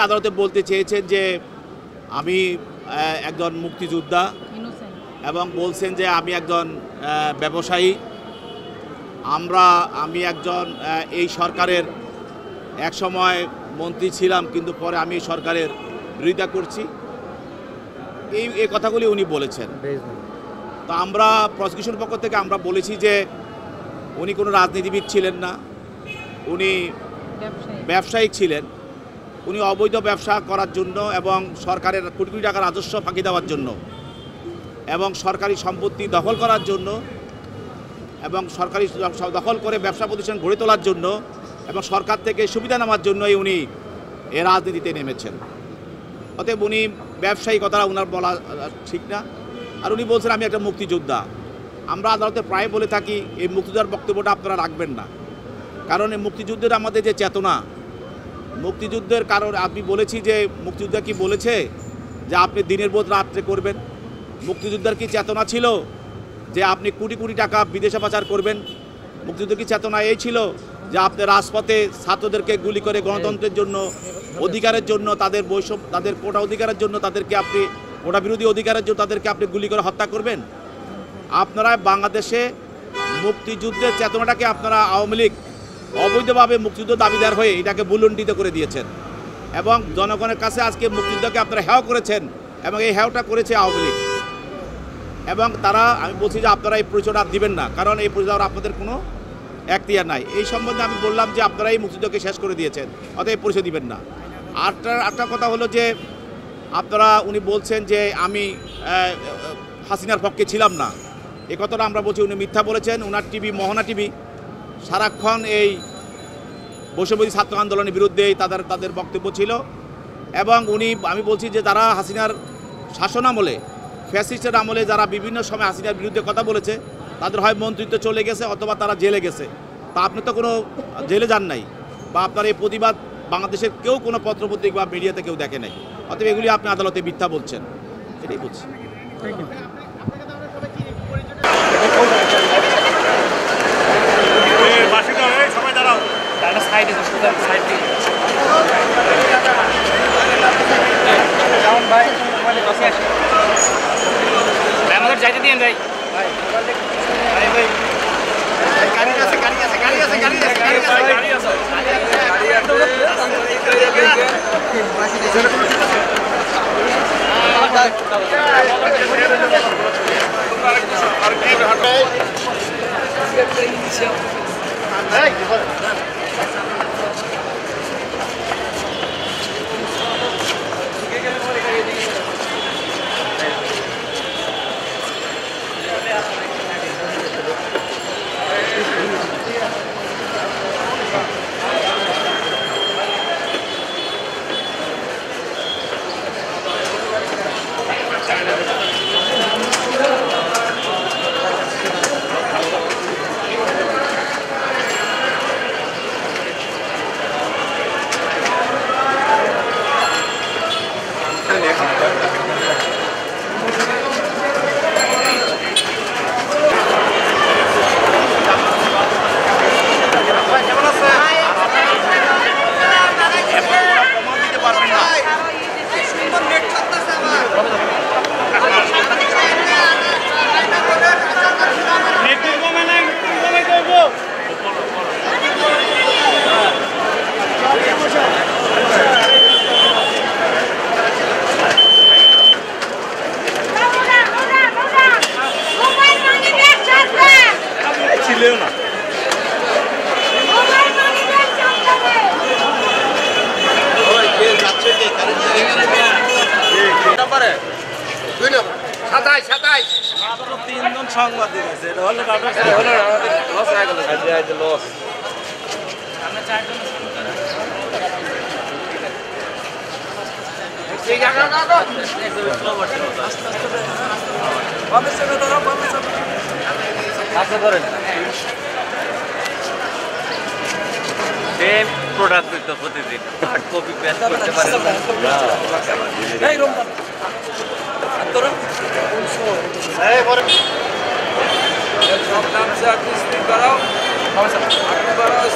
আদালতে বলতে চেয়েছেন যে আমি একজন মুক্তিযোদ্ধা এবং বলছেন যে আমি একজন ব্যবসায়ী। আমি একজন এই সরকারের এক সময় মন্ত্রী ছিলাম, কিন্তু পরে আমি সরকারের বিরোধিতা করছি, এই কথাগুলি উনি বলেছেন। তো আমরা প্রসিকিউশন পক্ষ থেকে আমরা বলেছি যে উনি কোনো রাজনীতিবিদ ছিলেন না, উনি ব্যবসায়িক ছিলেন। উনি অবৈধ ব্যবসা করার জন্য এবং সরকারের কোটি কোটি টাকার রাজস্ব ফাঁকি দেওয়ার জন্য এবং সরকারি সম্পত্তি দখল করার জন্য এবং সরকারি দখল করে ব্যবসা প্রতিষ্ঠান গড়ে তোলার জন্য এবং সরকার থেকে সুবিধা নেওয়ার জন্যই উনি এ রাজনীতিতে নেমেছেন। অতএব উনি ব্যবসায়িকতা ওনার বলা ঠিক না। আর উনি বলছেন আমি একটা মুক্তিযোদ্ধা। আমরা আদালতে প্রায় বলে থাকি এই মুক্তিযোদ্ধার বক্তব্যটা আপনারা রাখবেন না, কারণ এই মুক্তিযুদ্ধের আমাদের যে চেতনা, মুক্তিযুদ্ধের কারণ আপনি বলেছি যে মুক্তিযোদ্ধা কি বলেছে যে আপনি দিনের বোধ রাত্রে করবেন? মুক্তিযোদ্ধার কি চেতনা ছিল যে আপনি কোটি কোটি টাকা বিদেশে পাচার করবেন? মুক্তিযুদ্ধের কি চেতনা এই ছিল যে আপনি রাজপথে ছাত্রদেরকে গুলি করে গণতন্ত্রের জন্য, অধিকারের জন্য, তাদের কোটা অধিকারের জন্য তাদেরকে আপনি কোটা বিরোধী অধিকারের জন্য তাদেরকে আপনি গুলি করে হত্যা করবেন? আপনারা বাংলাদেশে মুক্তিযুদ্ধের চেতনাটাকে আপনারা আওয়ামী লীগ অবৈধভাবে মুক্তিযুদ্ধ দাবিদার হয়ে এটাকে ভুলুণ্ঠিত করে দিয়েছেন এবং জনগণের কাছে আজকে মুক্তিযুদ্ধকে আপনারা হেয় করেছেন এবং এই হেয়টা করেছে আওয়ামী লীগ। এবং আমি বলছি যে আপনারা এই পরিচয়টা দিবেন না, কারণ এই পরিচয় আপনাদের কোনো এখতিয়ার নাই। এই সম্বন্ধে আমি বললাম যে আপনারা এই মুক্তিযুদ্ধকে শেষ করে দিয়েছেন, অতএব পরিচয় দিবেন না। আরেকটা কথা হলো যে উনি বলছেন যে আমি হাসিনার পক্ষে ছিলাম না, এ কথাটা আমরা বলছি উনি মিথ্যা বলেছেন। ওনার টিভি মোহনা টিভি সারাক্ষণ এই বৈষম্যবিরোধী ছাত্র আন্দোলনের বিরুদ্ধেই তাদের বক্তব্য ছিল এবং আমি বলছি যে যারা হাসিনার শাসন আমলে, ফ্যাসিস্টের আমলে যারা বিভিন্ন সময় হাসিনার বিরুদ্ধে কথা বলেছে তাদের হয় মন্ত্রিত্ব চলে গেছে অথবা তারা জেলে গেছে। তা আপনি তো কোনো জেলে যান নাই বা আপনার এই প্রতিবাদ বাংলাদেশের কেউ কোনো পত্রপত্রিকা বা মিডিয়াতে কেউ দেখে নাই, অতএব এগুলি আপনি আদালতে মিথ্যা বলছেন, এটাই বলছি। আমাদের যাইতে দিন ভাই। তিনজন সাংবাদিক আছে, এটা হলো লস। সেম প্রোডাক্ট তো প্রতিদিন কপি পেস্ট করতে পারে সব নাম সে আপনি স্পিক করাও, আপনি করাও